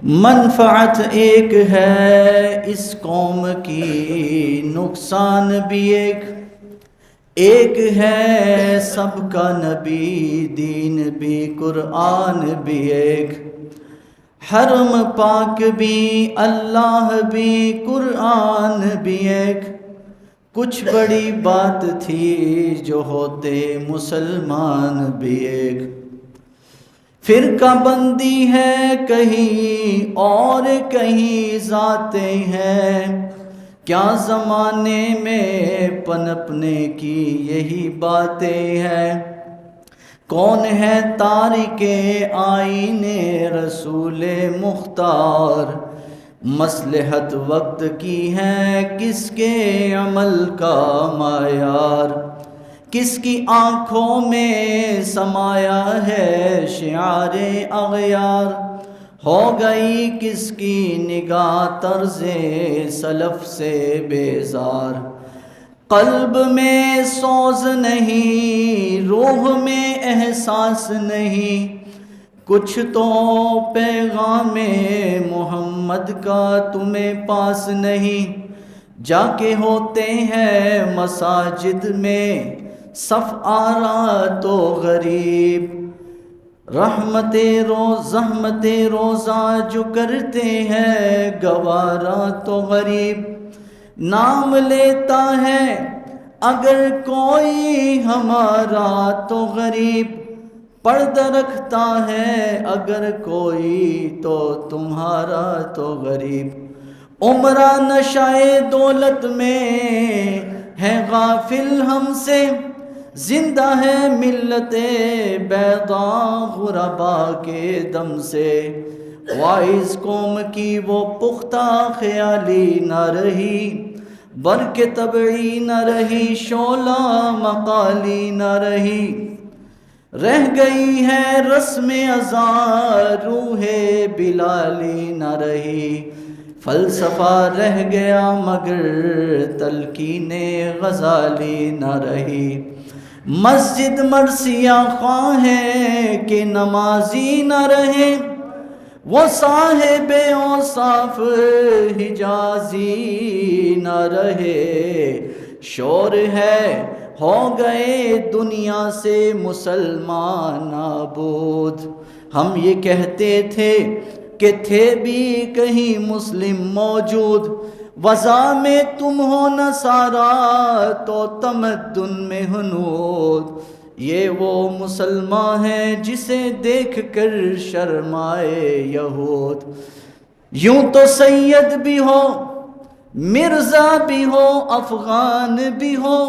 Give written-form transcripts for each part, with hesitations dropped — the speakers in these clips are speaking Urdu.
منفعت ایک ہے اس قوم کی، نقصان بھی ایک ہے سب کا نبی، دین بھی قرآن بھی ایک، حرم پاک بھی اللہ بھی قرآن بھی ایک، کچھ بڑی بات تھی جو ہوتے مسلمان بھی ایک، فرقہ بندی ہے کہیں اور کہیں ذاتیں ہیں، کیا زمانے میں پنپنے کی یہی باتیں ہیں، کون ہے تارک آئین رسول مختار، مصلحت وقت کی ہے کس کے عمل کا معیار، کس کی آنکھوں میں سمایا ہے شعار اغیار، ہو گئی کس کی نگاہ طرز سلف سے بیزار، قلب میں سوز نہیں روح میں احساس نہیں، کچھ تو پیغام محمد کا تمہیں پاس نہیں، جا کے ہوتے ہیں مساجد میں صف آرا تو غریب، زحمت روزہ جو کرتے ہیں گوارا تو غریب، نام لیتا ہے اگر کوئی ہمارا تو غریب، پردہ رکھتا ہے اگر کوئی تو تمہارا تو غریب، عمرہ نشائے دولت میں ہے غافل ہم سے، زندہ ہے ملت بیضا غربا کے دم سے، وائز قوم کی وہ پختہ خیالی نہ رہی، برق طبعی نہ رہی، شعلہ مقالی نہ رہی، رہ گئی ہے رسم ازاں روح بلالی نہ رہی، فلسفہ رہ گیا مگر تلقین غزالی نہ رہی، مسجد مرثیہ خواہ ہے کہ نمازی نہ رہے، وہ صاحب اوصاف حجازی نہ رہے، شور ہے ہو گئے دنیا سے مسلمان نابود، ہم یہ کہتے تھے کہ تھے بھی کہیں مسلم موجود، وضع میں تم ہو نصارا تو تمدن میں ہنود، یہ وہ مسلمان ہے جسے دیکھ کر شرمائے یہود، یوں تو سید بھی ہو مرزا بھی ہو افغان بھی ہو،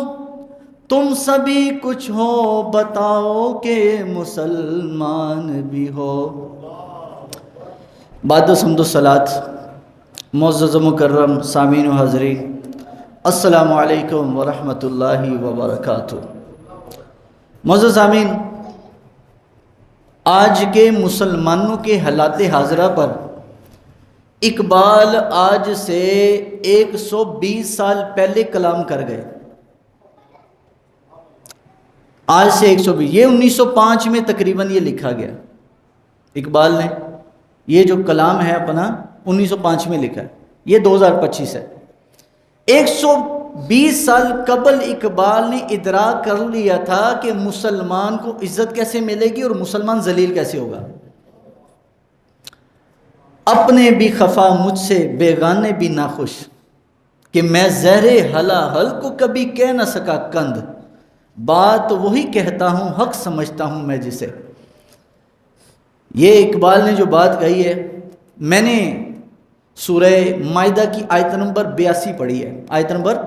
تم سبھی کچھ ہو بتاؤ کہ مسلمان بھی ہو۔ بعد حمد و صلاۃ، معزز و مکرم سامعین و حاضرین، السلام علیکم ورحمۃ اللہ وبرکاتہ۔ معزز سامعین، آج کے مسلمانوں کے حالات حاضرہ پر اقبال آج سے 120 سال پہلے کلام کر گئے، آج سے 120، یہ 1905 میں تقریباً یہ لکھا گیا، اقبال نے یہ جو کلام ہے اپنا 1905 میں لکھا ہے، یہ 2025 ہے۔ 120 سال قبل اقبال نے ادراک کر لیا تھا کہ مسلمان کو عزت کیسے ملے گی اور مسلمان ذلیل کیسے ہوگا، اپنے بھی خفا مجھ سے بیگانے بھی ناخوش، کہ میں زہر حل کو کبھی کہہ نہ سکا کند، بات وہی کہتا ہوں حق سمجھتا ہوں میں جسے۔ یہ اقبال نے جو بات کہی ہے، میں نے سورہ مائدہ کی آیت نمبر 82 پڑھی ہے، آیت نمبر،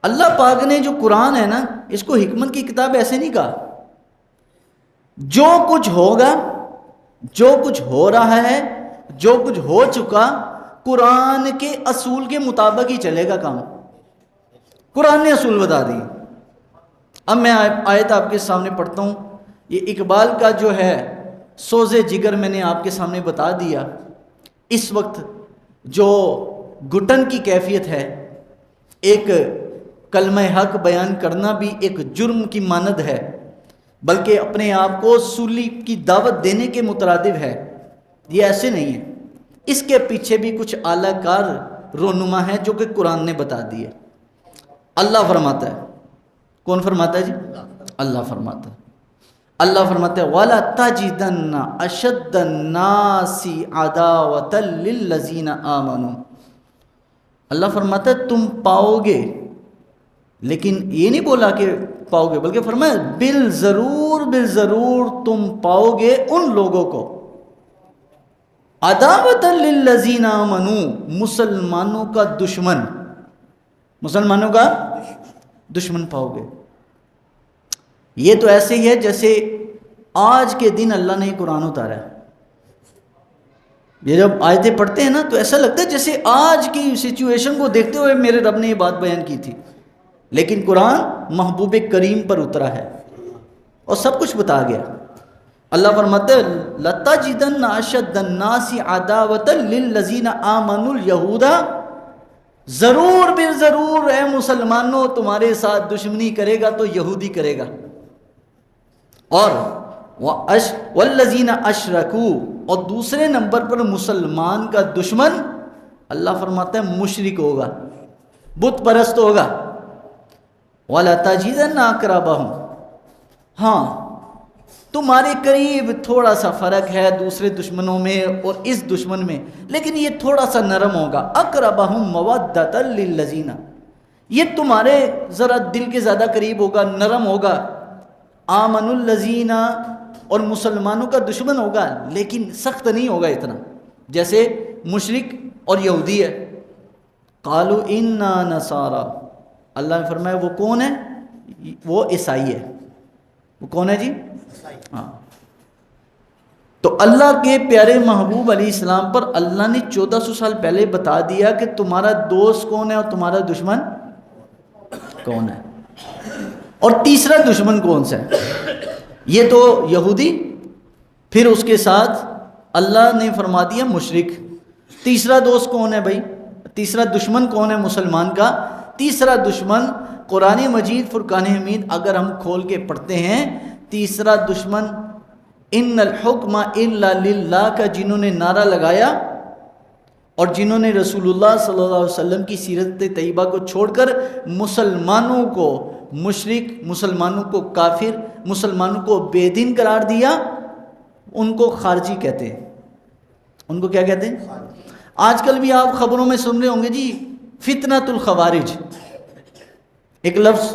اللہ پاک نے جو قرآن ہے نا، اس کو حکمت کی کتاب ایسے نہیں کہا، جو کچھ ہوگا، جو کچھ ہو رہا ہے، جو کچھ ہو چکا، قرآن کے اصول کے مطابق ہی چلے گا کام، قرآن نے اصول بتا دی۔ اب میں آیت آپ کے سامنے پڑھتا ہوں، یہ اقبال کا جو ہے سوز جگر میں نے آپ کے سامنے بتا دیا۔ اس وقت جو گھٹن کی کیفیت ہے، ایک کلمہ حق بیان کرنا بھی ایک جرم کی مانند ہے، بلکہ اپنے آپ کو سولی کی دعوت دینے کے مترادف ہے۔ یہ ایسے نہیں ہے، اس کے پیچھے بھی کچھ اعلیٰ کار رونما ہے جو کہ قرآن نے بتا دی ہے۔ اللہ فرماتا ہے، کون فرماتا ہے جی؟ اللہ فرماتا ہے۔ اللہ فرماتا ہے وَلَا تَجِدَنَّ أَشَدَّ النَّاسِ عَدَاوَةً لِلَّذِينَ آمَنُوا۔ اللہ فرماتا ہے تم پاؤ گے، لیکن یہ نہیں بولا کہ پاؤ گے، بلکہ فرمایا بالضرور تم پاؤ گے ان لوگوں کو، عَدَاوَةً لِلَّذِينَ آمَنُوا، مسلمانوں کا دشمن، مسلمانوں کا دشمن پاؤ گے۔ یہ تو ایسے ہی ہے جیسے آج کے دن اللہ نے قرآن اتارا ہے۔ یہ جب آیتیں پڑھتے ہیں نا تو ایسا لگتا ہے جیسے آج کی سچویشن کو دیکھتے ہوئے میرے رب نے یہ بات بیان کی تھی، لیکن قرآن محبوب کریم پر اترا ہے اور سب کچھ بتا گیا۔ اللہ فرماتے ہیں لَتَجِدَنَّ أَشَدَّ النَّاسِ عَدَاوَةً لِلَّذِينَ آمَنُوا الْيَهُودَ، ضرور بالضرور اے مسلمانوں تمہارے ساتھ دشمنی کرے گا تو یہودی کرے گا، اور وَالَّذِينَ أَشْرَكُوا، اور دوسرے نمبر پر مسلمان کا دشمن اللہ فرماتا ہے مشرک ہوگا، بت پرست ہوگا۔ وَلَتَجِدَنَّ أَقْرَبَهُمْ، ہاں تمہارے قریب تھوڑا سا فرق ہے دوسرے دشمنوں میں اور اس دشمن میں، لیکن یہ تھوڑا سا نرم ہوگا۔ اقربہم مودۃ للذین، یہ تمہارے ذرا دل کے زیادہ قریب ہوگا، نرم ہوگا۔ آمن الذین، اور مسلمانوں کا دشمن ہوگا لیکن سخت نہیں ہوگا اتنا جیسے مشرک اور یہودی ہے۔ قالوا انا نصارى، اللہ نے فرمایا وہ کون ہے؟ وہ عیسائی ہے۔ وہ کون ہے جی؟ ہاں۔ تو اللہ کے پیارے محبوب علیہ السلام پر اللہ نے 1400 سال پہلے بتا دیا کہ تمہارا دوست کون ہے اور تمہارا دشمن کون ہے، اور تیسرا دشمن کون سا ہے؟ یہ تو یہودی، پھر اس کے ساتھ اللہ نے فرما دیا مشرک۔ تیسرا دوست کون ہے بھائی؟ تیسرا دشمن کون ہے مسلمان کا؟ تیسرا دشمن قرآن مجید فرقان حمید اگر ہم کھول کے پڑھتے ہیں، تیسرا دشمن ان الحکم الا للہ کا جنہوں نے نعرہ لگایا اور جنہوں نے رسول اللہ صلی اللہ علیہ وسلم کی سیرت طیبہ کو چھوڑ کر مسلمانوں کو مشرک، مسلمانوں کو کافر، مسلمانوں کو بے دین قرار دیا، ان کو خارجی کہتے ہیں۔ ان کو کیا کہتے ہیں؟ آج کل بھی آپ خبروں میں سن رہے ہوں گے جی فتنۃ الخوارج، ایک لفظ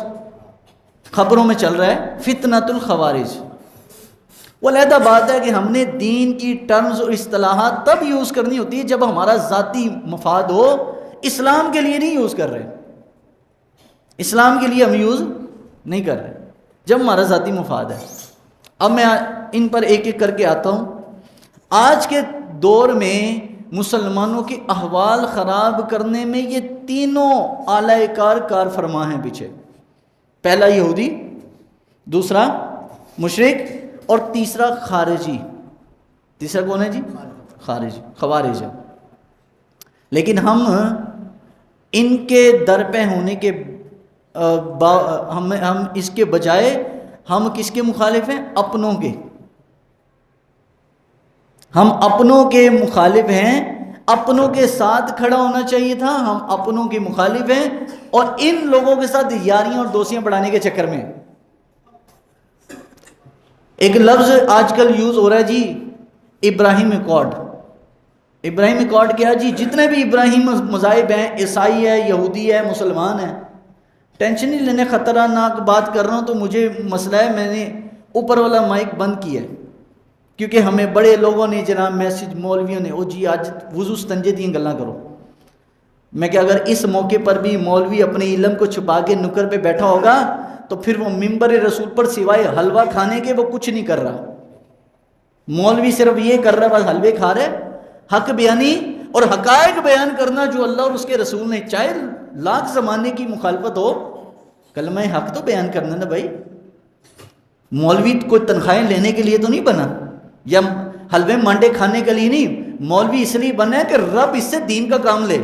خبروں میں چل رہا ہے فتنۃ الخوارج۔ وہ علیحدہ بات ہے کہ ہم نے دین کی ٹرمز اور اصطلاحات تب یوز کرنی ہوتی ہے جب ہمارا ذاتی مفاد ہو، اسلام کے لیے نہیں یوز کر رہے، اسلام کے لیے ہم یوز نہیں کر رہے جب ہمارا ذاتی مفاد ہے۔ اب میں ان پر ایک ایک کر کے آتا ہوں۔ آج کے دور میں مسلمانوں کے احوال خراب کرنے میں یہ تینوں اعلی کار فرما ہیں پیچھے۔ پہلا یہودی، دوسرا مشرک، اور تیسرا خارجی۔ تیسرا کون ہے جی؟ خارجی، خوارج ہے۔ لیکن ہم ان کے در پہ ہونے کے ہم اس کے بجائے ہم کس کے مخالف ہیں؟ اپنوں کے۔ ہم اپنوں کے مخالف ہیں، اپنوں کے ساتھ کھڑا ہونا چاہیے تھا، ہم اپنوں کے مخالف ہیں، اور ان لوگوں کے ساتھ یاریاں اور دوستیاں بڑھانے کے چکر میں ایک لفظ آج کل یوز ہو رہا ہے جی ابراہیم ایکارڈ۔ ابراہیم ایکارڈ کیا جی؟ جتنے بھی ابراہیم مذاہب ہیں، عیسائی ہے، یہودی ہے، مسلمان ہے، ٹینشن نہیں لینے، خطرناک بات کر رہا ہوں تو مجھے مسئلہ ہے، میں نے اوپر والا مائک بند کیا ہے کیونکہ ہمیں بڑے لوگوں نے جناب میسج، مولویوں نے، او جی آج وضو استنجے دیں گلاں کرو۔ میں کہ اگر اس موقع پر بھی مولوی اپنے علم کو چھپا کے نکر پہ بیٹھا ہوگا تو پھر وہ منبر رسول پر سوائے حلوہ کھانے کے وہ کچھ نہیں کر رہا۔ مولوی صرف یہ کر رہا، بس حلوے کھا رہے، حق بیانی اور حقائق بیان کرنا جو اللہ اور اس کے رسول نے، چاہے لاکھ زمانے کی مخالفت ہو، کلمہ حق تو بیان کرنا نا بھائی۔ مولوی کوئی تنخواہیں لینے کے لیے تو نہیں بنا، یا حلوے مانڈے کھانے کے لیے نہیں، مولوی اس لیے بنا ہے کہ رب اس سے دین کا کام لے۔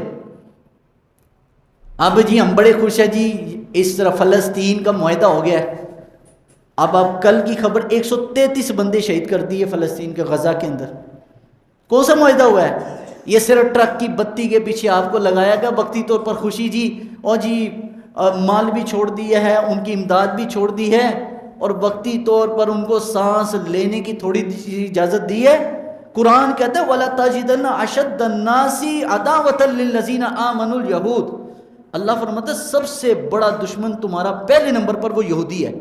اب جی ہم بڑے خوش ہیں جی اس طرح فلسطین کا معاہدہ ہو گیا ہے۔ اب آپ کل کی خبر 133 بندے شہید کر دیے فلسطین کے غزہ کے اندر۔ کون سا معاہدہ ہوا ہے؟ یہ صرف ٹرک کی بتی کے پیچھے آپ کو لگایا گیا وقتی طور پر خوشی جی، اور جی مال بھی چھوڑ دیا ہے، ان کی امداد بھی چھوڑ دی ہے، اور وقتی طور پر ان کو سانس لینے کی تھوڑی سی اجازت دی ہے۔ قرآن کہتا ہے وَلَا تَجِدَنَّ أَشَدَّ النَّاسِ عَدَاوَةً لِلَّذِينَ آمَنُوا الْيَهُودَ، اللہ فرماتا ہے سب سے بڑا دشمن تمہارا پہلے نمبر پر وہ یہودی ہے۔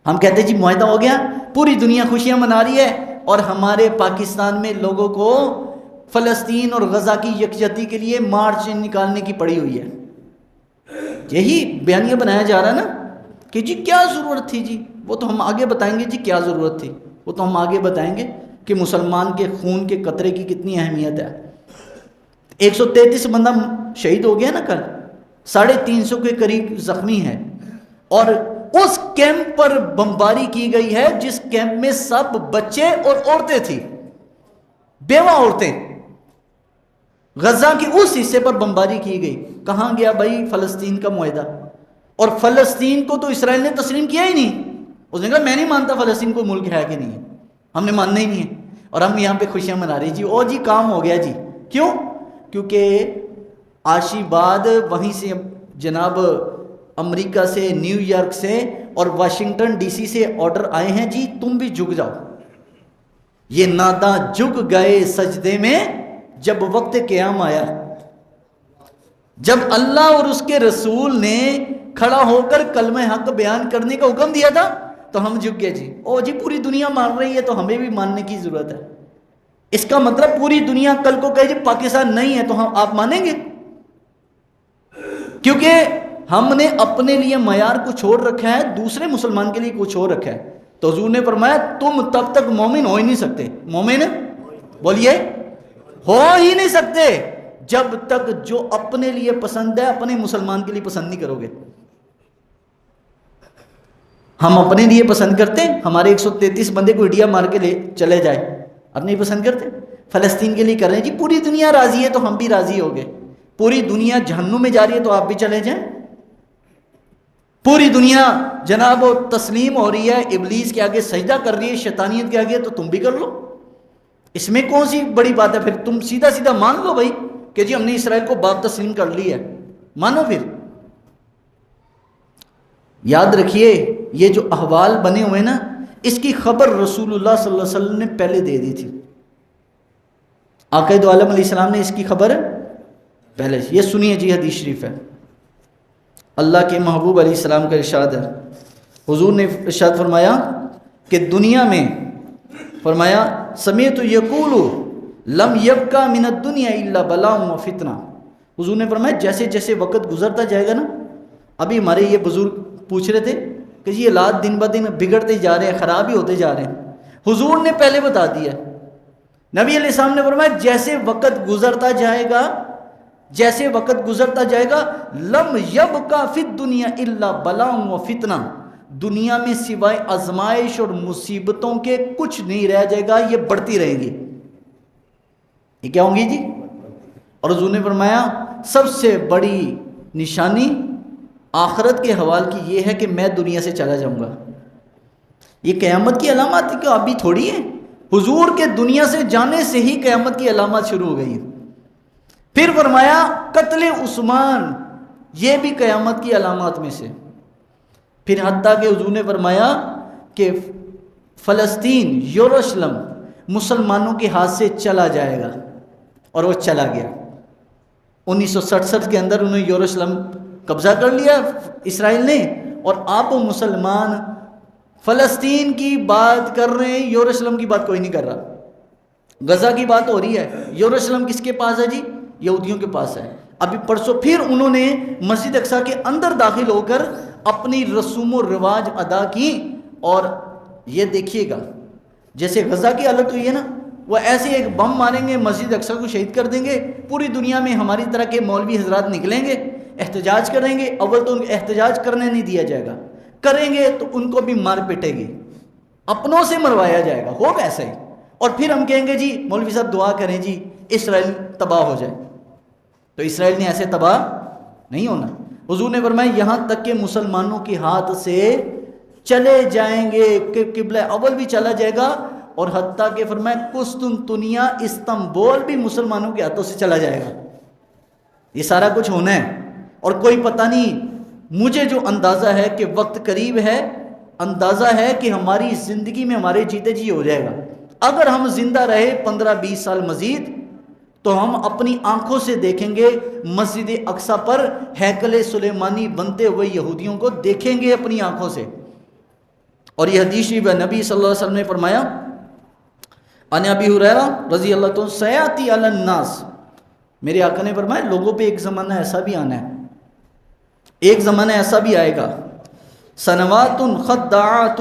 ہم کہتے ہیں جی معاہدہ ہو گیا، پوری دنیا خوشیاں منا رہی ہے، اور ہمارے پاکستان میں لوگوں کو فلسطین اور غزہ کی یکجہتی کے لیے مارچ نکالنے کی پڑی ہوئی ہے۔ یہی بیانیہ بنایا جا رہا ہے نا کہ جی کیا ضرورت تھی، جی وہ تو ہم آگے بتائیں گے، جی کیا ضرورت تھی وہ تو ہم آگے بتائیں گے کہ مسلمان کے خون کے قطرے کی کتنی اہمیت ہے۔ 133 بندہ شہید ہو گیا نا کل، 350 کے قریب زخمی ہے، اور اس کیمپ پر بمباری کی گئی ہے جس کیمپ میں سب بچے اور عورتیں تھیں، بیوہ عورتیں۔ غزہ کے اس حصے پر بمباری کی گئی، کہاں گیا بھائی فلسطین کا معاہدہ؟ اور فلسطین کو تو اسرائیل نے تسلیم کیا ہی نہیں، اس نے کہا میں نہیں مانتا فلسطین کو ملک ہے کہ نہیں ہے، ہم نے ماننا ہی نہیں ہے، اور ہم یہاں پہ خوشیاں منا رہی جی، او جی کام ہو گیا جی۔ کیوں؟ کیونکہ عاشی بعد وہیں سے جناب امریکہ سے، نیو یارک سے اور واشنگٹن ڈی سی سے آرڈر آئے ہیں جی تم بھی جھک جاؤ۔ یہ ناداں جھک گئے سجدے میں جب وقت قیام آیا، جب اللہ اور اس کے رسول نے کھڑا ہو کر کلمہ حق بیان کرنے کا حکم دیا تھا تو ہم جھک گئے جی، او جی پوری دنیا مان رہی ہے تو ہمیں بھی ماننے کی ضرورت ہے۔ اس کا مطلب پوری دنیا کل کو کہے جی پاکستان نہیں ہے تو ہم آپ مانیں گے؟ کیونکہ ہم نے اپنے لیے معیار کچھ چھوڑ رکھا ہے، دوسرے مسلمان کے لیے کچھ چھوڑ رکھا ہے۔ تو حضور نے فرمایا تم تب تک مومن ہو ہی نہیں سکتے، مومن بولیے ہو ہی نہیں سکتے جب تک جو اپنے لیے پسند ہے اپنے مسلمان کے لیے پسند نہیں کرو گے۔ ہم اپنے لیے پسند کرتے ہیں، ہمارے 133 بندے کو اڈیا مار کے لے چلے جائے، اب نہیں پسند کرتے۔ فلسطین کے لیے کر رہے ہیں جی، پوری دنیا راضی ہے تو ہم بھی راضی ہو گئے۔ پوری دنیا جہنم میں جا رہی ہے تو آپ بھی چلے جائیں۔ پوری دنیا جناب تسلیم ہو رہی ہے، ابلیس کے آگے سجدہ کر رہی ہے، شیطانیت کے آگے، تو تم بھی کر لو، اس میں کون سی بڑی بات ہے؟ پھر تم سیدھا سیدھا مان لو بھائی کہ جی ہم نے اسرائیل کو باپ تسلیم کر لی ہے، مانو۔ پھر یاد رکھیے یہ جو احوال بنے ہوئے نا، اس کی خبر رسول اللہ صلی اللہ علیہ وسلم نے پہلے دے دی تھی۔ آقا دو عالم علیہ السلام نے اس کی خبر پہلے، یہ سنیے جی حدیث شریف ہے، اللہ کے محبوب علیہ السلام کا ارشاد ہے۔ حضور نے ارشاد فرمایا کہ دنیا میں فرمایا سمیت یقول لم یبقى من الدنیا الا بلاء و فتنہ۔ حضور نے فرمایا جیسے جیسے وقت گزرتا جائے گا نا، ابھی ہمارے یہ بزرگ پوچھ رہے تھے کہ جی یہ حالات دن بہ دن بگڑتے جا رہے ہیں، خراب ہی ہوتے جا رہے ہیں، حضور نے پہلے بتا دیا۔ نبی علیہ السلام نے فرمایا جیسے وقت گزرتا جائے گا، جیسے وقت گزرتا جائے گا، لم یبقى فی الدنیا الا بلاء و فتنہ، دنیا میں سوائے آزمائش اور مصیبتوں کے کچھ نہیں رہ جائے گا، یہ بڑھتی رہیں گی۔ یہ کیا ہوں گی جی؟ اور حضور نے فرمایا سب سے بڑی نشانی آخرت کے حوال کی یہ ہے کہ میں دنیا سے چلا جاؤں گا۔ یہ قیامت کی علامات کیوں ابھی تھوڑی ہیں، حضور کے دنیا سے جانے سے ہی قیامت کی علامات شروع ہو گئی ہیں۔ پھر فرمایا قتل عثمان، یہ بھی قیامت کی علامات میں سے۔ پھر حتیٰ کہ حضور نے فرمایا کہ فلسطین، یروشلم مسلمانوں کے ہاتھ سے چلا جائے گا، اور وہ چلا گیا۔ 1967 کے اندر انہوں نے یروشلم قبضہ کر لیا اسرائیل نے، اور آپ مسلمان فلسطین کی بات کر رہے ہیں، یروشلم کی بات کوئی نہیں کر رہا۔ غزہ کی بات ہو رہی ہے، یروشلم کس کے پاس ہے جی؟ یہودیوں کے پاس ہے۔ ابھی پرسوں پھر انہوں نے مسجد اقصیٰ کے اندر داخل ہو کر اپنی رسوم و رواج ادا کی، اور یہ دیکھیے گا جیسے غزہ کی حالت ہوئی ہے نا، وہ ایسے ایک بم ماریں گے، مسجد اقصیٰ کو شہید کر دیں گے، پوری دنیا میں ہماری طرح کے مولوی حضرات نکلیں گے، احتجاج کریں گے۔ اول تو ان کو احتجاج کرنے نہیں دیا جائے گا، کریں گے تو ان کو بھی مار پیٹے گی، اپنوں سے مروایا جائے گا، ہوگا ایسا ہی۔ اور پھر ہم کہیں گے جی مولوی صاحب دعا کریں جی اسرائیل تباہ ہو جائے، تو اسرائیل نے ایسے تباہ نہیں ہونا۔ حضور نے فرمایا یہاں تک کہ مسلمانوں کے ہاتھ سے چلے جائیں گے، کہ قبلہ اول بھی چلا جائے گا، اور حتیٰ کہ فرمایا قسطنطنیہ استنبول بھی مسلمانوں کے ہاتھوں سے چلا جائے گا. یہ سارا کچھ ہونا ہے اور کوئی پتہ نہیں. مجھے جو اندازہ ہے کہ وقت قریب ہے، اندازہ ہے کہ ہماری زندگی میں ہمارے جیتے جی ہو جائے گا. اگر ہم زندہ رہے 15-20 سال مزید تو ہم اپنی آنکھوں سے دیکھیں گے مسجد اقصی پر ہیکل سلیمانی بنتے ہوئے یہودیوں کو دیکھیں گے اپنی آنکھوں سے. اور یہ حدیث شریف ہے، نبی صلی اللہ علیہ وسلم نے فرمایا ان ابی ہریرہ رضی اللہ عنہ سیاتی علی الناس، میرے آقا نے فرمایا لوگوں پہ ایک زمانہ ایسا بھی آنا ہے، ایک زمانہ ایسا بھی آئے گا، سنوات خداعات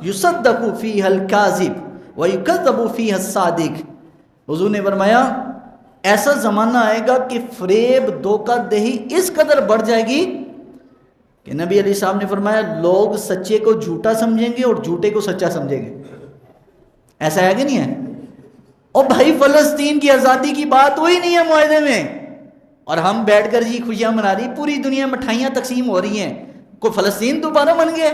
یصدق فیہا الکاذب ویکذب فیہا الصادق. حضور نے فرمایا ایسا زمانہ آئے گا کہ فریب دھوکہ دہی اس قدر بڑھ جائے گی کہ نبی علیہ السلام نے فرمایا لوگ سچے کو جھوٹا سمجھیں گے اور جھوٹے کو سچا سمجھیں گے. ایسا ہے کہ نہیں ہے؟ اور بھائی فلسطین کی آزادی کی بات ہوئی نہیں ہے معاہدے میں، اور ہم بیٹھ کر جی خوشیاں منا رہی، پوری دنیا میں مٹھائیاں تقسیم ہو رہی ہیں. کوئی فلسطین دوبارہ بن گیا؟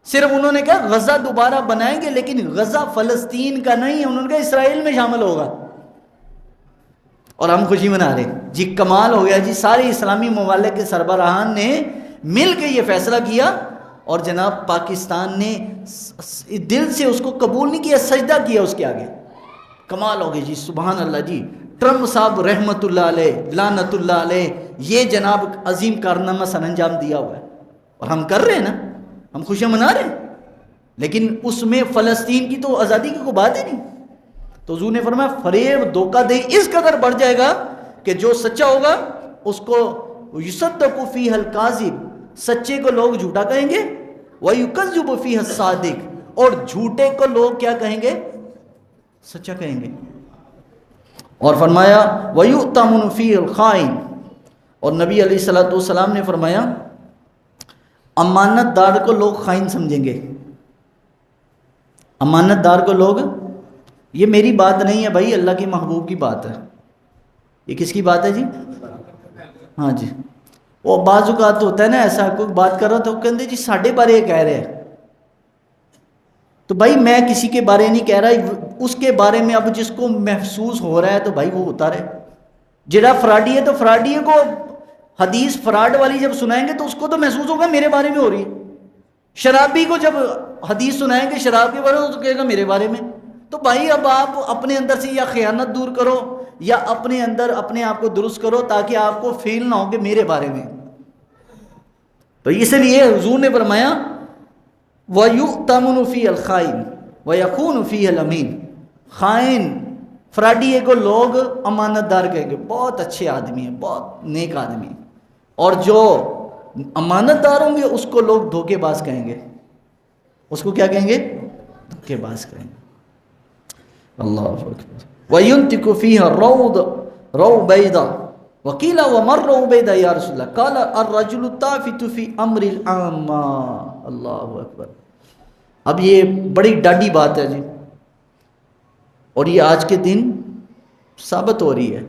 صرف انہوں نے کہا غزہ دوبارہ بنائیں گے، لیکن غزہ فلسطین کا نہیں ہے، انہوں نے کہا اسرائیل میں شامل ہوگا. اور ہم خوشی منا رہے جی. کمال ہو گیا جی. سارے اسلامی ممالک کے سربراہان نے مل کے یہ فیصلہ کیا اور جناب پاکستان نے دل سے اس کو قبول نہیں کیا، سجدہ کیا اس کے آگے. کمال ہو گئی جی. سبحان اللہ جی. ٹرمپ صاحب رحمت اللہ علیہ لعنت اللہ علیہ یہ جناب عظیم کارنامہ سر انجام دیا ہوا ہے اور ہم کر رہے ہیں نا، ہم خوشیاں منا رہے ہیں، لیکن اس میں فلسطین کی تو آزادی کی کوئی بات ہی نہیں. تو حضور نے فرمایا فریب دھوکہ دہی اس قدر بڑھ جائے گا کہ جو سچا ہوگا اس کو یصدق فیہ الکاذب، سچے کو لوگ جھوٹا کہیں گے، ویکذب فیہ الصادق، اور جھوٹے کو لوگ کیا کہیں گے؟ سچا کہیں گے. اور فرمایا وَيُؤْتَمُنُ فِيهِ الْخَائِنِ، اور نبی علیہ الصلوۃ والسلام نے فرمایا امانت دار کو لوگ خائن سمجھیں گے. امانت دار کو لوگ، یہ میری بات نہیں ہے بھائی، اللہ کے محبوب کی بات ہے. یہ کس کی بات ہے جی؟ ہاں جی. وہ بعض اوقات ہوتا ہے نا ایسا، کوئی بات کر رہا تو کہتے جی ساڈے بارے یہ کہہ رہے ہیں، تو بھائی میں کسی کے بارے نہیں کہہ رہا، اس کے بارے میں اب جس کو محسوس ہو رہا ہے تو بھائی وہ ہوتا رہے. جڑا فراڈی ہے تو فراڈی کو حدیث فراڈ والی جب سنائیں گے تو اس کو تو محسوس ہوگا میرے بارے میں ہو رہی ہے. شرابی کو جب حدیث سنائیں گے شراب کے بارے میں تو کہے گا میرے بارے میں. تو بھائی اب آپ اپنے اندر سے یا خیانت دور کرو یا اپنے اندر اپنے آپ کو درست کرو تاکہ آپ کو فیل نہ ہو کہ میرے بارے میں. تو اس لیے حضور نے فرمایا وَيُؤْتَمُنُ فِيهَ الْخَائِنِ وَيَكُونُ فِيهَ الْأَمِينُ، خائن فراڈی کو لوگ امانت دار کہیں گے، بہت اچھے آدمی ہیں، بہت نیک آدمی ہیں. اور جو امانت دار ہوں گے اس کو لوگ دھوکے باز کہیں گے. اس کو کیا کہیں گے؟ دھوکے باز کہیں گے. اللہ اکبر. وَيُنْتِقُ فِيهَا رَوْبَيْدًا وَقِيلَ وَمَنْ رَوْبَيْدًا یا رسول اللہ قَالَ الرَّجُلُ الطَّافِتُ فِي أَمْرِ الْعَامَّةِ. اللہ اکبر. اب یہ بڑی ڈاڈی بات ہے جی، اور یہ آج کے دن ثابت ہو رہی ہے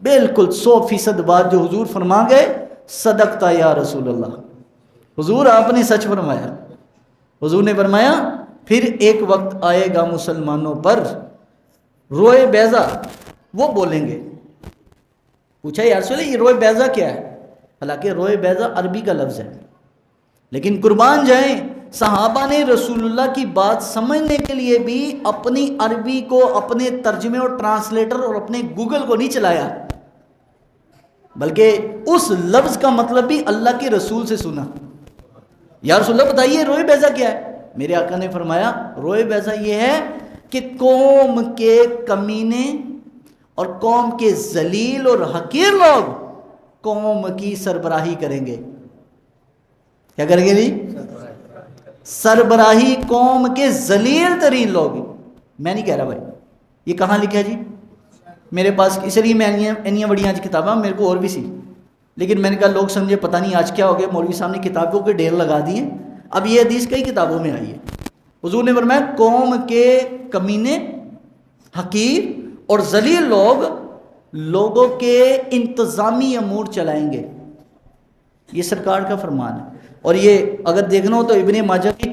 بالکل 100% بات جو حضور فرما گئے صدقتا یا رسول اللہ. حضور آپ نے سچ فرمایا. حضور نے فرمایا پھر ایک وقت آئے گا مسلمانوں پر روئے بیضا، وہ بولیں گے. پوچھا یا رسول اللہ یہ روئے بیضا کیا ہے؟ حالانکہ روئے بیضا عربی کا لفظ ہے، لیکن قربان جائیں صحابہ نے رسول اللہ کی بات سمجھنے کے لیے بھی اپنی عربی کو اپنے ترجمے اور ٹرانسلیٹر اور اپنے گوگل کو نہیں چلایا، بلکہ اس لفظ کا مطلب بھی اللہ کے رسول سے سنا. یا رسول اللہ بتائیے روئے بیضا کیا ہے؟ میرے آقا نے فرمایا روئے بیضا یہ ہے کہ قوم کے کمینے اور قوم کے ذلیل اور حقیر لوگ قوم کی سربراہی کریں گے. کیا کریں گے جی؟ سربراہی قوم کے ذلیل ترین لوگ. میں نہیں کہہ رہا بھائی، یہ کہاں لکھا ہے جی؟ میرے پاس اس لیے میں انیاں بڑیاں کتابیں میرے کو اور بھی سی، لیکن میں نے کہا لوگ سمجھے پتہ نہیں آج کیا ہو گیا، مولوی صاحب نے کتابوں کے ڈھیر لگا دیے. اب یہ حدیث کئی کتابوں میں آئی ہے. حضور نے فرمایا قوم کے کمینے حقیر اور ذلیل لوگ لوگوں کے انتظامی امور چلائیں گے. یہ سرکار کا فرمان ہے. اور یہ اگر دیکھنا ہو تو ابن ماجہ کی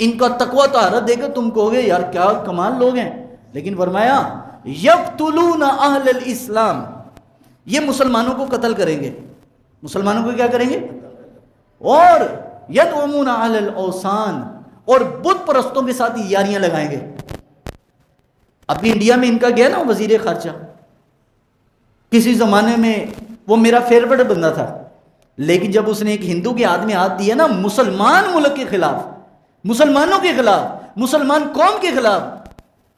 ان کا تقوی طہارت دیکھ کر تم کہو گے یار کیا کمال لوگ ہیں، لیکن فرمایا یقتلون اہل الاسلام، یہ مسلمانوں کو قتل کریں گے، مسلمانوں کو کیا کریں گے، اور یدعمون اہل الاوثان، اور بت پرستوں کے ساتھ یاریاں لگائیں گے۔ ابھی انڈیا میں ان کا گیا نا وزیر خارجہ، کسی زمانے میں وہ میرا فیوریٹ بندہ تھا، لیکن جب اس نے ایک ہندو کے ہاتھ میں ہاتھ دیا نا مسلمان ملک کے خلاف، مسلمانوں کے خلاف، مسلمان قوم کے خلاف،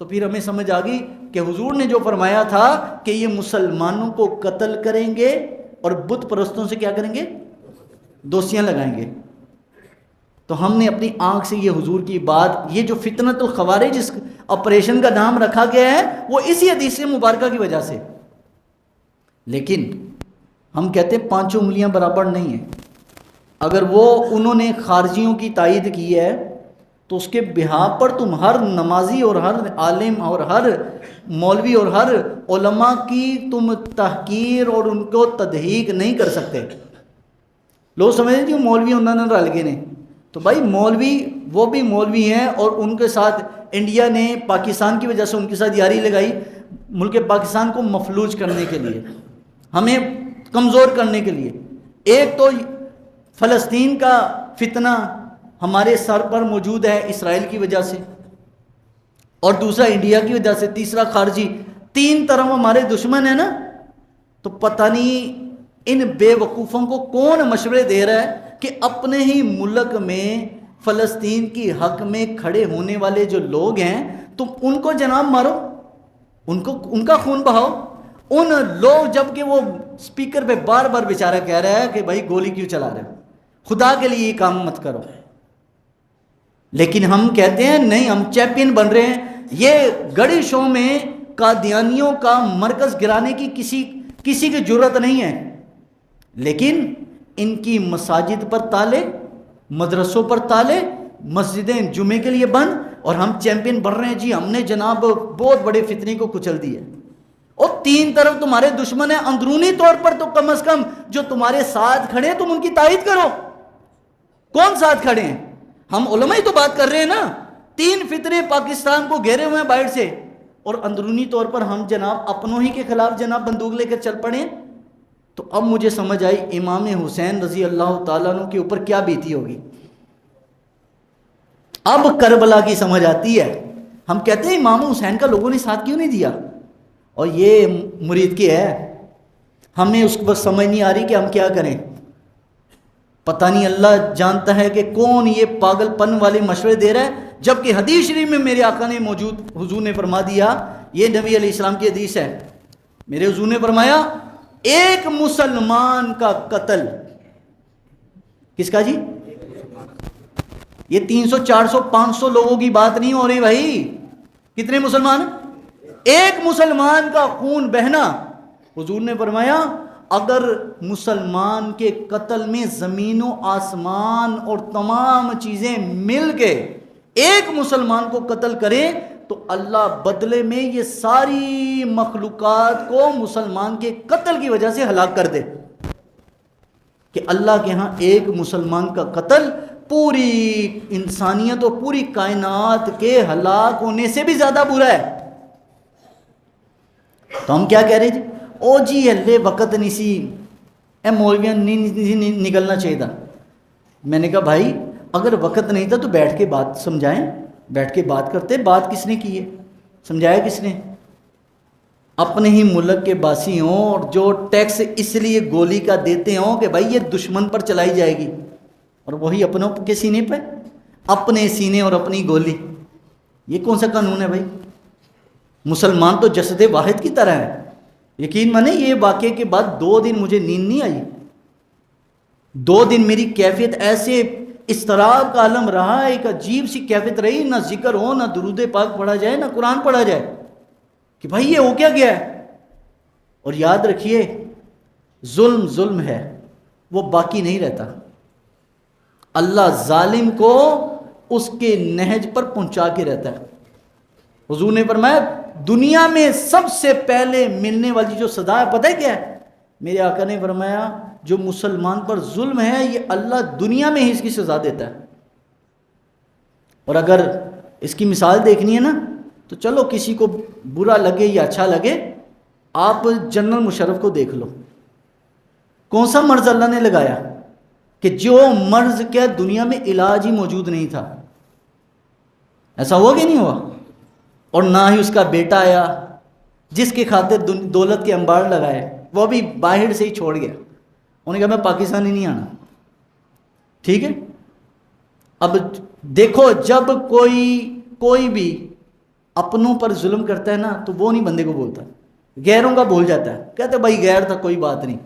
تو پھر ہمیں سمجھ آ گئی کہ حضور نے جو فرمایا تھا کہ یہ مسلمانوں کو قتل کریں گے اور بت پرستوں سے کیا کریں گے، دوستیاں لگائیں گے۔ تو ہم نے اپنی آنکھ سے یہ حضور کی بات، یہ جو فتنۃ الخوارج جس آپریشن کا نام رکھا گیا ہے وہ اسی حدیث مبارکہ کی وجہ سے، لیکن ہم کہتے ہیں پانچوں انگلیاں برابر نہیں ہیں۔ اگر وہ انہوں نے خارجیوں کی تائید کی ہے تو اس کے بہاف پر تم ہر نمازی اور ہر عالم اور ہر مولوی اور ہر علماء کی تم تحقیر اور ان کو تضحیق نہیں کر سکتے۔ لوگ سمجھتے ہیں مولوی انہوں نے رل گئے نے، تو بھائی مولوی وہ بھی مولوی ہیں، اور ان کے ساتھ انڈیا نے پاکستان کی وجہ سے ان کے ساتھ یاری لگائی ملک پاکستان کو مفلوج کرنے کے لیے، ہمیں کمزور کرنے کے لیے۔ ایک تو فلسطین کا فتنہ ہمارے سر پر موجود ہے اسرائیل کی وجہ سے، اور دوسرا انڈیا کی وجہ سے، تیسرا خارجی، تین طرف ہمارے دشمن ہیں نا۔ تو پتہ نہیں ان بے وقوفوں کو کون مشورے دے رہا ہے کہ اپنے ہی ملک میں فلسطین کی حق میں کھڑے ہونے والے جو لوگ ہیں تم ان کو جناب مارو، ان کا خون بہاؤ۔ ان لوگ جبکہ وہ سپیکر پہ بار بار بیچارہ کہہ رہا ہے کہ بھائی گولی کیوں چلا رہے ہو، خدا کے لیے یہ کام مت کرو، لیکن ہم کہتے ہیں نہیں ہم چیمپئن بن رہے ہیں۔ یہ گڑی شو میں قادیانیوں کا مرکز گرانے کی کسی کی جرت نہیں ہے، لیکن ان کی مساجد پر تالے، مدرسوں پر تالے، مسجدیں جمعے کے لیے بند، اور ہم چیمپئن بن رہے ہیں جی ہم نے جناب بہت بڑے فتنے کو کچل دیا۔ اور تین طرف تمہارے دشمن ہیں، اندرونی طور پر تو کم از کم جو تمہارے ساتھ کھڑے ہیں تم ان کی تائید کرو۔ کون ساتھ کھڑے ہیں؟ ہم علماء ہی تو بات کر رہے ہیں نا۔ تین فتنے پاکستان کو گھیرے ہوئے ہیں باہر سے، اور اندرونی طور پر ہم جناب اپنوں ہی کے خلاف جناب بندوق لے کر چل پڑے۔ تو اب مجھے سمجھ آئی امام حسین رضی اللہ تعالیٰ عنہ کے اوپر کیا بیتی ہوگی۔ اب کربلا کی سمجھ آتی ہے۔ ہم کہتے ہیں امام حسین کا لوگوں نے ساتھ کیوں نہیں دیا، اور یہ مرید کی ہے، ہمیں اس وقت سمجھ نہیں آ رہی کہ ہم کیا کریں۔ پتہ نہیں اللہ جانتا ہے کہ کون یہ پاگل پن والے مشورے دے رہا ہے، جبکہ حدیث شریف میں میرے آقا نے موجود حضور نے فرما دیا، یہ نبی علیہ السلام کی حدیث ہے، میرے حضور نے فرمایا ایک مسلمان کا قتل، کس کا جی؟ یہ 300 400 500 لوگوں کی بات نہیں ہو رہی بھائی، کتنے مسلمان؟ ایک مسلمان کا خون بہنا۔ حضور نے فرمایا اگر مسلمان کے قتل میں زمین و آسمان اور تمام چیزیں مل کے ایک مسلمان کو قتل کریں تو اللہ بدلے میں یہ ساری مخلوقات کو مسلمان کے قتل کی وجہ سے ہلاک کر دے، کہ اللہ کے ہاں ایک مسلمان کا قتل پوری انسانیت اور پوری کائنات کے ہلاک ہونے سے بھی زیادہ برا ہے۔ تو ہم کیا کہہ رہے جی؟ او جی اللہ وقت نہیں سی، اے مولویاں نہیں نکلنا چاہیے تھا۔ میں نے کہا بھائی اگر وقت نہیں تھا تو بیٹھ کے بات سمجھائیں، بیٹھ کے بات کرتے، بات کس نے کی ہے، سمجھایا کس نے؟ اپنے ہی ملک کے باسی ہوں اور جو ٹیکس اس لیے گولی کا دیتے ہوں کہ بھائی یہ دشمن پر چلائی جائے گی، اور وہی اپنوں کے سینے پہ، اپنے سینے اور اپنی گولی، یہ کون سا قانون ہے بھائی؟ مسلمان تو جسد واحد کی طرح ہے۔ یقین مانے یہ واقعے کے بعد 2 دن مجھے نیند نہیں آئی، 2 دن میری کیفیت ایسے اضطراب کا عالم رہا، ایک عجیب سی کیفیت رہی، نہ ذکر ہو، نہ درود پاک پڑھا جائے، نہ قرآن پڑھا جائے، کہ بھائی یہ ہو کیا گیا ہے۔ اور یاد رکھیے ظلم ظلم ہے، وہ باقی نہیں رہتا۔ اللہ ظالم کو اس کے نہج پر پہنچا کے رہتا ہے۔ حضور نے فرمایا دنیا میں سب سے پہلے ملنے والی جو سزا ہے پتہ ہے کیا ہے؟ میرے آقا نے فرمایا جو مسلمان پر ظلم ہے یہ اللہ دنیا میں ہی اس کی سزا دیتا ہے۔ اور اگر اس کی مثال دیکھنی ہے نا تو چلو کسی کو برا لگے یا اچھا لگے، آپ جنرل مشرف کو دیکھ لو، کون سا مرض اللہ نے لگایا کہ جو مرض کے دنیا میں علاج ہی موجود نہیں تھا، ایسا ہوا کہ نہیں ہوا؟ اور نہ ہی اس کا بیٹا آیا جس کے خاطر دولت کے انبار لگائے، وہ بھی باہر سے ہی چھوڑ گیا، انہوں نے کہا میں پاکستان ہی نہیں آنا. ٹھیک ہے، اب دیکھو جب کوئی بھی اپنوں پر ظلم کرتا ہے نا تو وہ نہیں بندے کو بولتا، غیروں کا بول جاتا ہے، کہتے بھائی غیر تھا کوئی بات نہیں،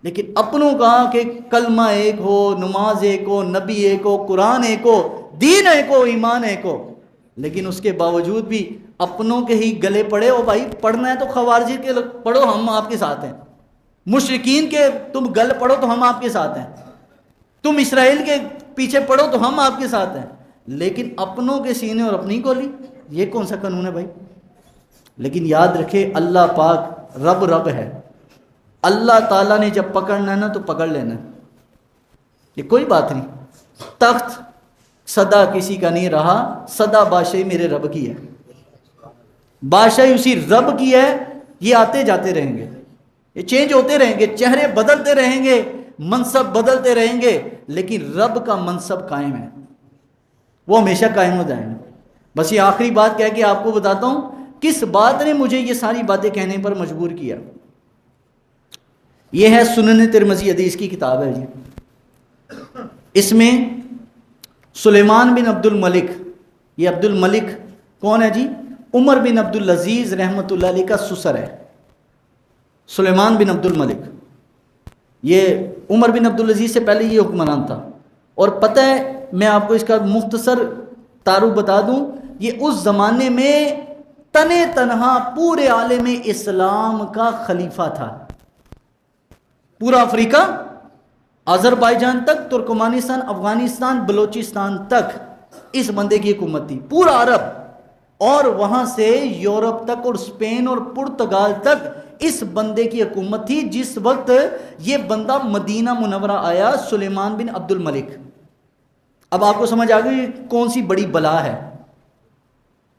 لیکن اپنوں کا کہ کلمہ ایک ہو، نماز ایک ہو، نبی ایک ہو، قرآن ایک ہو، دین ایک ہو، ایمان ایک ہو، لیکن اس کے باوجود بھی اپنوں کے ہی گلے پڑے ہو. بھائی پڑھنا ہے تو خوارجی کے پڑھو، ہم آپ کے ساتھ ہیں. مشرکین کے تم گل پڑھو تو ہم آپ کے ساتھ ہیں. تم اسرائیل کے پیچھے پڑھو تو ہم آپ کے ساتھ ہیں. لیکن اپنوں کے سینے اور اپنی گولی، یہ کون سا قانون ہے بھائی؟ لیکن یاد رکھے اللہ پاک رب ہے. اللہ تعالیٰ نے جب پکڑنا ہے نا تو پکڑ لینا ہے، یہ کوئی بات نہیں. تخت صدا کسی کا نہیں رہا، صدا بادشاہی میرے رب کی ہے، بادشاہی اسی رب کی ہے. یہ آتے جاتے رہیں گے، یہ چینج ہوتے رہیں گے، چہرے بدلتے رہیں گے، منصب بدلتے رہیں گے، لیکن رب کا منصب قائم ہے، وہ ہمیشہ قائم ہو جائیں گے. بس یہ آخری بات کہہ کے آپ کو بتاتا ہوں کس بات نے مجھے یہ ساری باتیں کہنے پر مجبور کیا. یہ ہے سنن ترمذی، حدیث کی کتاب ہے جی. اس میں سلیمان بن عبد الملک، یہ عبد الملک کون ہے جی؟ عمر بن عبد العزیز رحمۃ اللہ علیہ کا سسر ہے سلیمان بن عبد الملک. یہ عمر بن عبد العزیز سے پہلے یہ حکمران تھا. اور پتہ ہے، میں آپ کو اس کا مختصر تعارف بتا دوں، یہ اس زمانے میں تنہا پورے عالم اسلام کا خلیفہ تھا. پورا افریقہ، آذربائیجان تک، ترکمانستان، افغانستان، بلوچستان تک اس بندے کی حکومت تھی، پورا عرب، اور وہاں سے یورپ تک اور اسپین اور پرتگال تک اس بندے کی حکومت تھی. جس وقت یہ بندہ مدینہ منورہ آیا، سلیمان بن عبد الملک. اب آپ کو سمجھ آ گئی کون سی بڑی بلا ہے.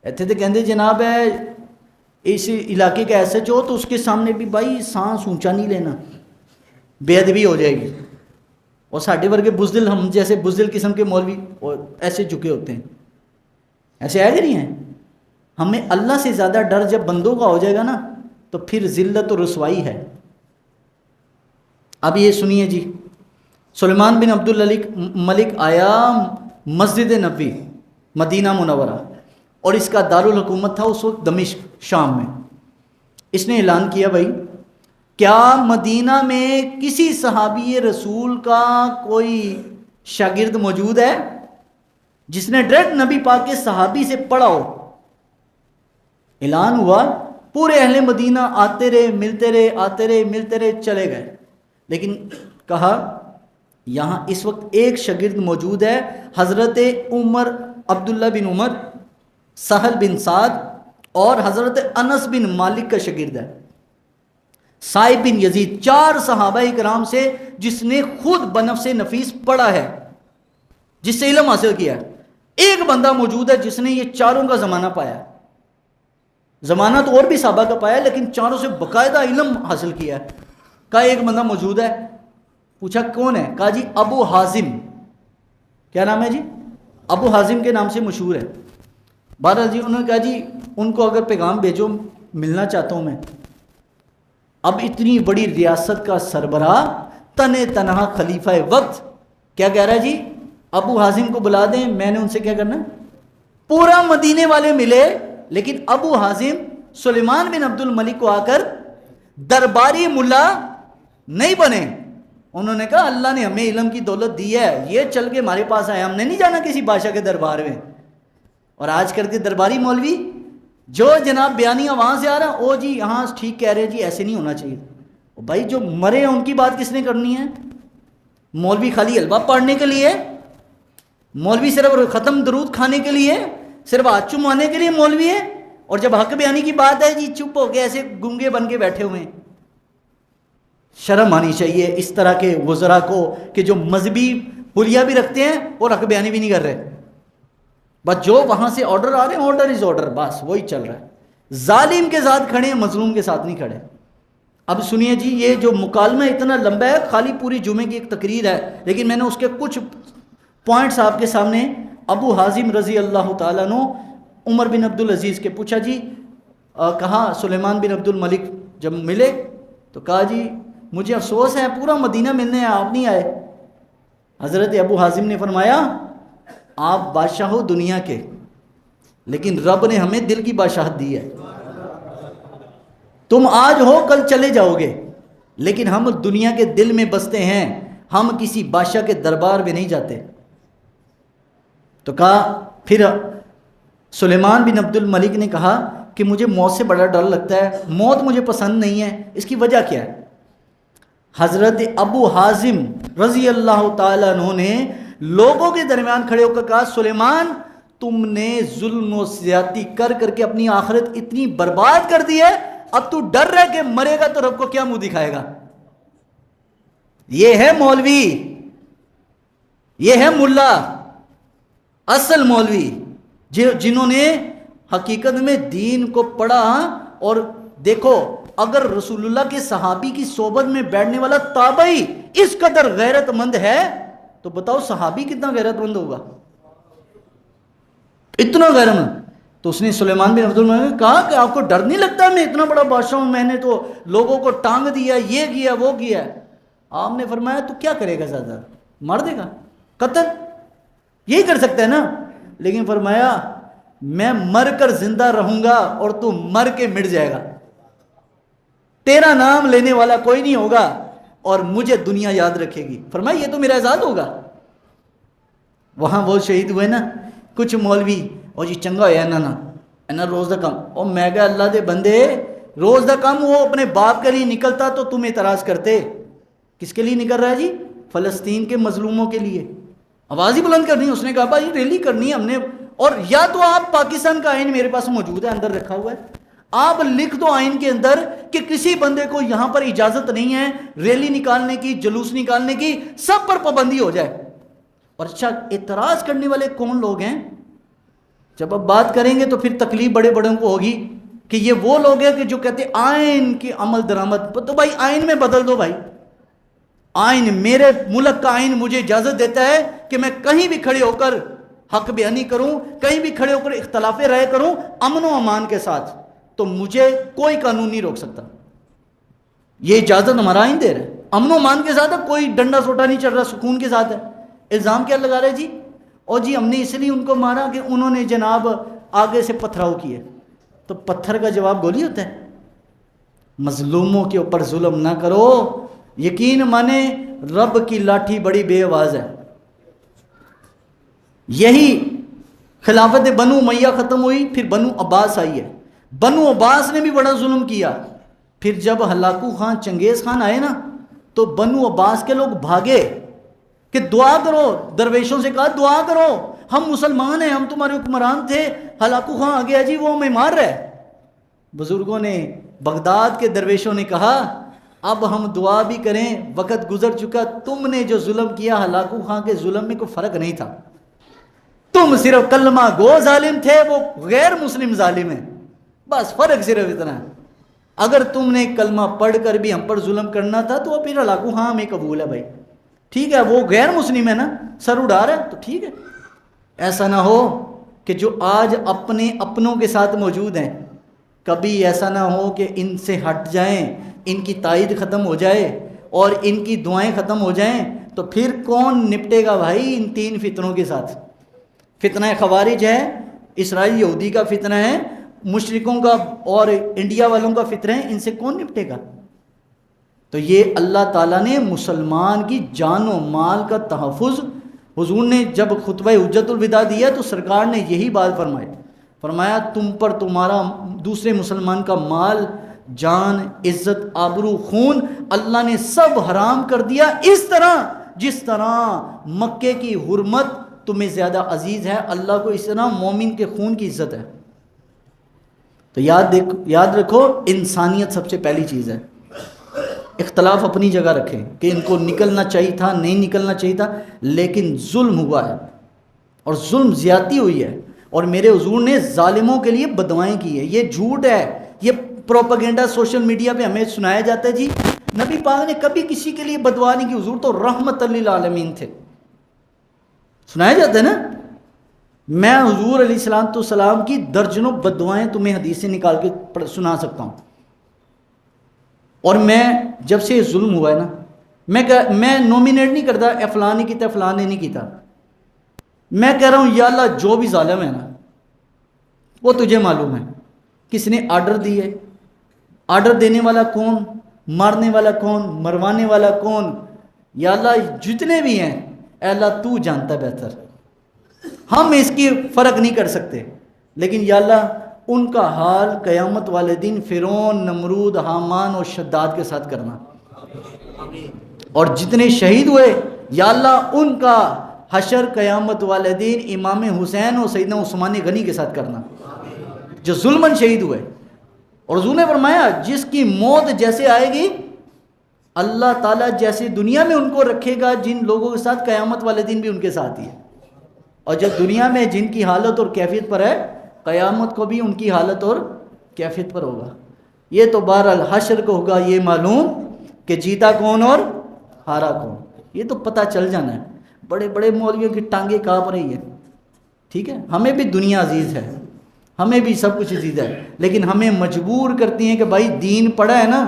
ایتھے تو کہندے جناب ہے اس علاقے کا ایسے جو تو اس کے سامنے بھی بھائی سانس اونچا نہیں لینا، بے ادبی ہو جائے گی. اور ساڈے ورگے بزدل، ہم جیسے بزدل قسم کے مولوی ایسے جھکے ہوتے ہیں، ایسے ہے کہ نہیں ہیں؟ ہمیں اللہ سے زیادہ ڈر جب بندوں کا ہو جائے گا نا تو پھر ذلت و رسوائی ہے. اب یہ سنیے جی، سلیمان بن عبد الملک آیا مسجد نبوی مدینہ منورہ، اور اس کا دارالحکومت تھا اس وقت دمشق شام میں. اس نے اعلان کیا بھائی کیا مدینہ میں کسی صحابی رسول کا کوئی شاگرد موجود ہے جس نے ڈائریکٹ نبی پاک کے صحابی سے پڑھا ہو؟ اعلان ہوا، پورے اہل مدینہ آتے رہے، ملتے رہے، آتے رہے، ملتے رہے، چلے گئے. لیکن کہا یہاں اس وقت ایک شاگرد موجود ہے، حضرت عمر، عبداللہ بن عمر، سہل بن سعد اور حضرت انس بن مالک کا شاگرد ہے، صائب بن یزید. 4 صحابہ کرام سے جس نے خود بنفس نفیس پڑھا ہے، جس سے علم حاصل کیا ہے. ایک بندہ موجود ہے جس نے یہ چاروں کا زمانہ پایا. زمانہ تو اور بھی صحابہ کا پایا لیکن چاروں سے باقاعدہ علم حاصل کیا ہے. کہا ایک بندہ موجود ہے. پوچھا کون ہے؟ کہا جی ابو حازم. کیا نام ہے جی؟ ابو حازم کے نام سے مشہور ہے. بہرحال جی انہوں نے کہا جی ان کو اگر پیغام بھیجو، ملنا چاہتا ہوں میں. اب اتنی بڑی ریاست کا سربراہ، تنہا خلیفہ وقت، کیا کہہ رہا ہے جی ابو حازم کو بلا دیں. میں نے ان سے کیا کرنا؟ پورا مدینے والے ملے لیکن ابو حازم سلیمان بن عبد الملک کو آ کر درباری ملا نہیں بنے. انہوں نے کہا اللہ نے ہمیں علم کی دولت دی ہے، یہ چل کے ہمارے پاس آیا، ہم نے نہیں جانا کسی بادشاہ کے دربار میں. اور آج کل کے درباری مولوی جو جناب بیانیاں وہاں سے آ رہا ہے، او جی یہاں ٹھیک کہہ رہے جی، ایسے نہیں ہونا چاہیے. بھائی جو مرے ہیں ان کی بات کس نے کرنی ہے؟ مولوی خالی حلوہ پاڑنے کے لیے، مولوی صرف ختم درود کھانے کے لیے، صرف ہاتھ چمانے کے لیے مولوی ہے. اور جب حق بیانی کی بات ہے جی چپ ہو کے ایسے گنگے بن کے بیٹھے ہوئے ہیں. شرم آنی چاہیے اس طرح کے وزراء کو کہ جو مذہبی حلیہ بھی رکھتے ہیں اور حق بیانی بھی نہیں کر رہے. بس جو وہاں سے آرڈر آ رہے ہیں، آرڈر از آرڈر، بس وہی چل رہا ہے۔ ظالم کے ساتھ کھڑے ہیں، مظلوم کے ساتھ نہیں کھڑے۔ اب سنیے جی، یہ جو مکالمہ اتنا لمبا ہے، خالی پوری جمعے کی ایک تقریر ہے، لیکن میں نے اس کے کچھ پوائنٹس آپ کے سامنے۔ ابو حازم رضی اللہ تعالیٰ عنہ عمر بن عبدالعزیز کے پوچھا جی، کہا سلیمان بن عبد الملک جب ملے تو کہا جی مجھے افسوس ہے، پورا مدینہ ملنے ہیں، آپ نہیں آئے۔ حضرت ابو حازم نے فرمایا آپ بادشاہ ہو دنیا کے، لیکن رب نے ہمیں دل کی بادشاہت دی ہے۔ تم آج ہو کل چلے جاؤ گے، لیکن ہم دنیا کے دل میں بستے ہیں، ہم کسی بادشاہ کے دربار میں نہیں جاتے۔ تو کہا، پھر سلیمان بن عبد الملک نے کہا کہ مجھے موت سے بڑا ڈر لگتا ہے، موت مجھے پسند نہیں ہے، اس کی وجہ کیا ہے؟ حضرت ابو حازم رضی اللہ تعالیٰ عنہ نے لوگوں کے درمیان کھڑے ہو کر کہا، سلیمان تم نے ظلم و زیادتی کر کر کے اپنی آخرت اتنی برباد کر دی ہے، اب تو ڈر رہے کہ مرے گا تو رب کو کیا منہ دکھائے گا؟ یہ ہے مولوی، یہ ہے ملا، اصل مولوی جنہوں نے حقیقت میں دین کو پڑھا۔ اور دیکھو، اگر رسول اللہ کے صحابی کی صحبت میں بیٹھنے والا تابعی اس قدر غیرت مند ہے تو بتاؤ صحابی کتنا غیرت مند ہوگا؟ اتنا غیرت مند۔ تو اس نے سلیمان بن عبد الملک نے کہا کہ آپ کو ڈر نہیں لگتا؟ میں اتنا بڑا بادشاہ ہوں، میں نے تو لوگوں کو ٹانگ دیا، یہ کیا وہ کیا۔ آپ نے فرمایا تو کیا کرے گا؟ زیادہ مار دے گا، قتل، یہی کر سکتا ہے نا۔ لیکن فرمایا میں مر کر زندہ رہوں گا اور تو مر کے مٹ جائے گا، تیرا نام لینے والا کوئی نہیں ہوگا اور مجھے دنیا یاد رکھے گی۔ فرمایا یہ تو میرا اعزاز ہوگا۔ وہاں وہ شہید ہوئے نا کچھ مولوی، اور جی چنگا ہویا نا روز دا کام، اور میں کہا اللہ دے بندے، روز دا کام وہ اپنے باپ کے لیے نکلتا تو تم اعتراض کرتے۔ کس کے لیے نکل رہا ہے جی؟ فلسطین کے مظلوموں کے لیے آواز ہی بلند کرنی ہے۔ اس نے کہا بھائی ریلی کرنی ہے ہم نے، اور یا تو آپ پاکستان کا آئین میرے پاس موجود ہے، اندر رکھا ہوا ہے، آپ لکھ دو آئین کے اندر کہ کسی بندے کو یہاں پر اجازت نہیں ہے ریلی نکالنے کی، جلوس نکالنے کی، سب پر پابندی ہو جائے۔ اور اچھا اعتراض کرنے والے کون لوگ ہیں؟ جب اب بات کریں گے تو پھر تکلیف بڑے بڑوں کو ہوگی کہ یہ وہ لوگ ہیں کہ جو کہتے ہیں آئین کی عمل درآمد۔ تو بھائی آئین میں بدل دو بھائی، آئین، میرے ملک کا آئین مجھے اجازت دیتا ہے کہ میں کہیں بھی کھڑے ہو کر حق بیانی کروں، کہیں بھی کھڑے ہو کر اختلاف رائے کروں امن و امان کے ساتھ، تو مجھے کوئی قانون نہیں روک سکتا۔ یہ اجازت ہمارا آئین دے رہا ہے، امن و امان کے ساتھ ہے، کوئی ڈنڈا سوٹا نہیں چل رہا، سکون کے ساتھ ہے۔ الزام کیا لگا رہے جی؟ اور جی ہم نے اس لیے ان کو مارا کہ انہوں نے جناب آگے سے پتھراؤ کیے۔ تو پتھر کا جواب گولی ہوتا ہے؟ مظلوموں کے اوپر ظلم نہ کرو، یقین مانے رب کی لاٹھی بڑی بے آواز ہے۔ یہی خلافت بنو امیہ ختم ہوئی، پھر بنو عباس آئی ہے۔ بنو عباس نے بھی بڑا ظلم کیا۔ پھر جب ہلاکو خان چنگیز خان آئے نا تو بنو عباس کے لوگ بھاگے کہ دعا کرو، درویشوں سے کہا دعا کرو، ہم مسلمان ہیں، ہم تمہارے حکمران تھے، ہلاکو خان آ گیا جی وہ ہمیں مار رہا ہے۔ بزرگوں نے، بغداد کے درویشوں نے کہا اب ہم دعا بھی کریں، وقت گزر چکا، تم نے جو ظلم کیا ہلاکو خان کے ظلم میں کوئی فرق نہیں تھا، تم صرف کلمہ گو ظالم تھے، وہ غیر مسلم ظالم ہیں، بس فرق صرف اتنا ہے۔ اگر تم نے کلمہ پڑھ کر بھی ہم پر ظلم کرنا تھا تو پھر ہلاکو خان ہمیں قبول ہے بھائی، ٹھیک ہے، وہ غیر مسلم ہے نا، سر اڑا رہا ہے تو ٹھیک ہے۔ ایسا نہ ہو کہ جو آج اپنے اپنوں کے ساتھ موجود ہیں، کبھی ایسا نہ ہو کہ ان سے ہٹ جائیں، ان کی تائید ختم ہو جائے اور ان کی دعائیں ختم ہو جائیں، تو پھر کون نپٹے گا بھائی ان تین فتنوں کے ساتھ؟ فتنہ خوارج ہے، اسرائیل یہودی کا فتنہ ہے، مشرکوں کا اور انڈیا والوں کا فتنہ ہے، ان سے کون نپٹے گا؟ تو یہ اللہ تعالیٰ نے مسلمان کی جان و مال کا تحفظ، حضور نے جب خطبہ حجت الوداع دیا تو سرکار نے یہی بات فرمایا تم پر تمہارا دوسرے مسلمان کا مال، جان، عزت، آبرو، خون اللہ نے سب حرام کر دیا، اس طرح جس طرح مکے کی حرمت تمہیں زیادہ عزیز ہے، اللہ کو اس طرح مومن کے خون کی عزت ہے۔ تو یاد رکھو انسانیت سب سے پہلی چیز ہے۔ اختلاف اپنی جگہ رکھیں کہ ان کو نکلنا چاہیے تھا، نہیں نکلنا چاہیے تھا، لیکن ظلم ہوا ہے اور ظلم زیادتی ہوئی ہے۔ اور میرے حضور نے ظالموں کے لیے بددعائیں کی ہیں. یہ جھوٹ ہے, یہ پروپیگنڈا سوشل میڈیا پہ ہمیں سنایا جاتا ہے. جی نبی پاک نے کبھی کسی کے لیے بددعا نہیں کی, حضور تو رحمت للعالمین تھے. سنایا جاتا ہے نا, میں حضور علیہ السلام کی درجنوں بددعائیں تمہیں حدیث سے نکال کے سنا سکتا ہوں. اور میں جب سے یہ ظلم ہوا ہے نا, میں نومینیٹ نہیں کرتا فلاں نہیں کیتا فلاں نے نہیں کیتا. میں کہہ رہا ہوں یا اللہ جو بھی ظالم ہے نا وہ تجھے معلوم ہے, کس نے آرڈر دیے, آرڈر دینے والا کون, مارنے والا کون, مروانے والا کون. یا اللہ جتنے بھی ہیں اے اللہ تو جانتا بہتر, ہم اس کی فرق نہیں کر سکتے. لیکن یا اللہ ان کا حال قیامت والے دن فرعون, نمرود, حامان اور شداد کے ساتھ کرنا. اور جتنے شہید ہوئے یا اللہ ان کا حشر قیامت والے دن امام حسین اور سیدنا عثمان غنی کے ساتھ کرنا جو ظلماً شہید ہوئے. اور حضور نے فرمایا جس کی موت جیسے آئے گی اللہ تعالیٰ جیسے دنیا میں ان کو رکھے گا جن لوگوں کے ساتھ, قیامت والے دن بھی ان کے ساتھ ہی ہے. اور جب دنیا میں جن کی حالت اور کیفیت پر ہے, قیامت کو بھی ان کی حالت اور کیفیت پر ہوگا. یہ تو بہرحال حشر کو ہوگا یہ معلوم کہ جیتا کون اور ہارا کون, یہ تو پتہ چل جانا ہے. بڑے بڑے مولویوں کی ٹانگیں کانپ رہی ہے, ٹھیک ہے, ہمیں بھی دنیا عزیز ہے, ہمیں بھی سب کچھ عزیز ہے, لیکن ہمیں مجبور کرتی ہیں کہ بھائی دین پڑھا ہے نا,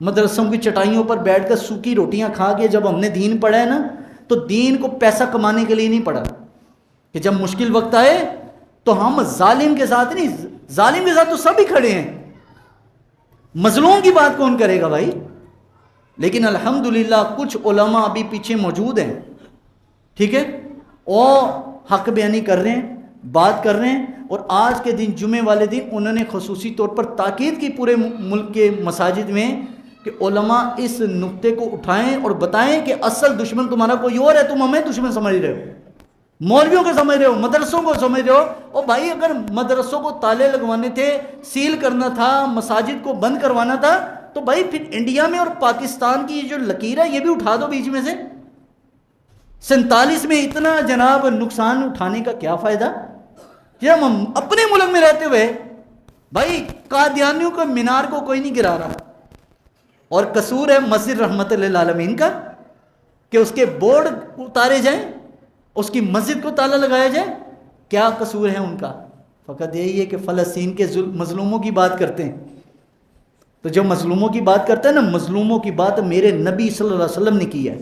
مدرسوں کی چٹائیوں پر بیٹھ کر سوکھی روٹیاں کھا کے جب ہم نے دین پڑھا ہے نا, تو دین کو پیسہ کمانے کے لیے نہیں پڑھا کہ جب مشکل وقت آئے تو ہم ظالم کے ساتھ نہیں, ظالم کے ساتھ تو سب ہی کھڑے ہیں, مظلوم کی بات کون کرے گا بھائی. لیکن الحمدللہ کچھ علماء ابھی پیچھے موجود ہیں, ٹھیک ہے, اور حق بیانی کر رہے ہیں, بات کر رہے ہیں. اور آج کے دن جمعے والے دن انہوں نے خصوصی طور پر تاکید کی پورے ملک کے مساجد میں کہ علماء اس نقطے کو اٹھائیں اور بتائیں کہ اصل دشمن تمہارا کوئی اور ہے, تم ہمیں دشمن سمجھ رہے ہو, مولویوں کو سمجھ رہے ہو, مدرسوں کو سمجھ رہے ہو. اور بھائی اگر مدرسوں کو تالے لگوانے تھے, سیل کرنا تھا, مساجد کو بند کروانا تھا, تو بھائی پھر انڈیا میں اور پاکستان کی جو لکیر ہے یہ بھی اٹھا دو بیچ میں سے. 47 میں اتنا جناب نقصان اٹھانے کا کیا فائدہ جب ہم اپنے ملک میں رہتے ہوئے. بھائی قادیانیوں کو مینار کو کوئی نہیں گرا رہا, اور قصور ہے مسجد رحمت للعالمین کا کہ اس کے بورڈ اتارے جائیں, اس کی مسجد کو تالا لگایا جائے. کیا قصور ہے ان کا؟ فقط یہی ہے کہ فلسطین کے مظلوموں کی بات کرتے ہیں. تو جو مظلوموں کی بات کرتا ہے نا, مظلوموں کی بات میرے نبی صلی اللہ علیہ وسلم نے کی ہے.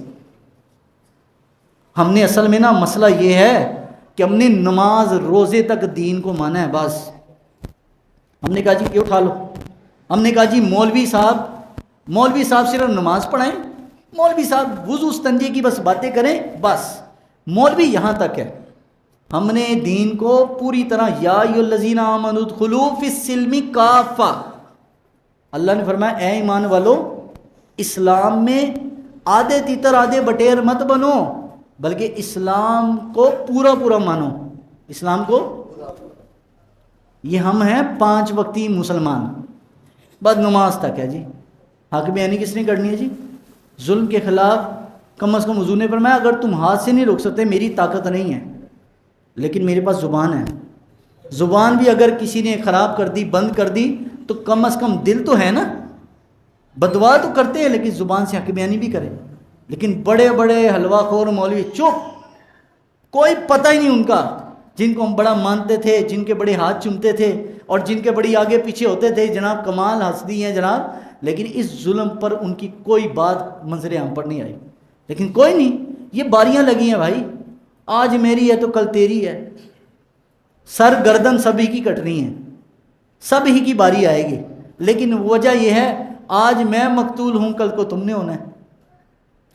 ہم نے اصل میں نا مسئلہ یہ ہے کہ ہم نے نماز روزے تک دین کو مانا ہے بس. ہم نے کہا جی یہ اٹھا لو, ہم نے کہا جی مولوی صاحب صرف نماز پڑھائیں, مولوی صاحب وضو استنجے کی بس باتیں کریں, بس مولوی یہاں تک ہے. ہم نے دین کو پوری طرح یا ایھا الذین آمنوا ادخلوا فی السلم کافہ, اللہ نے فرمایا اے ایمان والو اسلام میں آدھے تیتر آدھے بٹیر مت بنو, بلکہ اسلام کو پورا پورا مانو. اسلام کو یہ ہم ہیں 5 وقتی مسلمان, بس نماز تک ہے جی. حق بیانی کس نے کرنی ہے جی؟ ظلم کے خلاف کم از کم حضور نے فرمایا اگر تم ہاتھ سے نہیں روک سکتے میری طاقت نہیں ہے, لیکن میرے پاس زبان ہے. زبان بھی اگر کسی نے خراب کر دی, بند کر دی, تو کم از کم دل تو ہے نا. بددعا تو کرتے ہیں لیکن زبان سے حق بیانی بھی کریں. لیکن بڑے بڑے حلوہ خور مولوی چپ, کوئی پتہ ہی نہیں ان کا, جن کو ہم بڑا مانتے تھے, جن کے بڑے ہاتھ چومتے تھے اور جن کے بڑی آگے پیچھے ہوتے تھے, جناب کمال ہستی ہیں جناب, لیکن اس ظلم پر ان کی کوئی بات منظر عام پر نہیں آئی. لیکن کوئی نہیں, یہ باریاں لگی ہیں بھائی, آج میری ہے تو کل تیری ہے, سر گردن سبھی کی کٹنی ہے, سب ہی کی باری آئے گی. لیکن وجہ یہ ہے آج میں مقتول ہوں, کل کو تم نے ہونا ہے,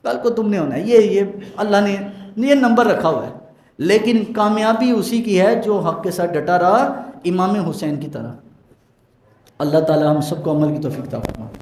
کل کو تم نے ہونا ہے. یہ اللہ نے یہ نمبر رکھا ہوا ہے. لیکن کامیابی اسی کی ہے جو حق کے ساتھ ڈٹا رہا, امام حسین کی طرح. اللہ تعالی ہم سب کو عمل کی توفیق عطا فرمائے.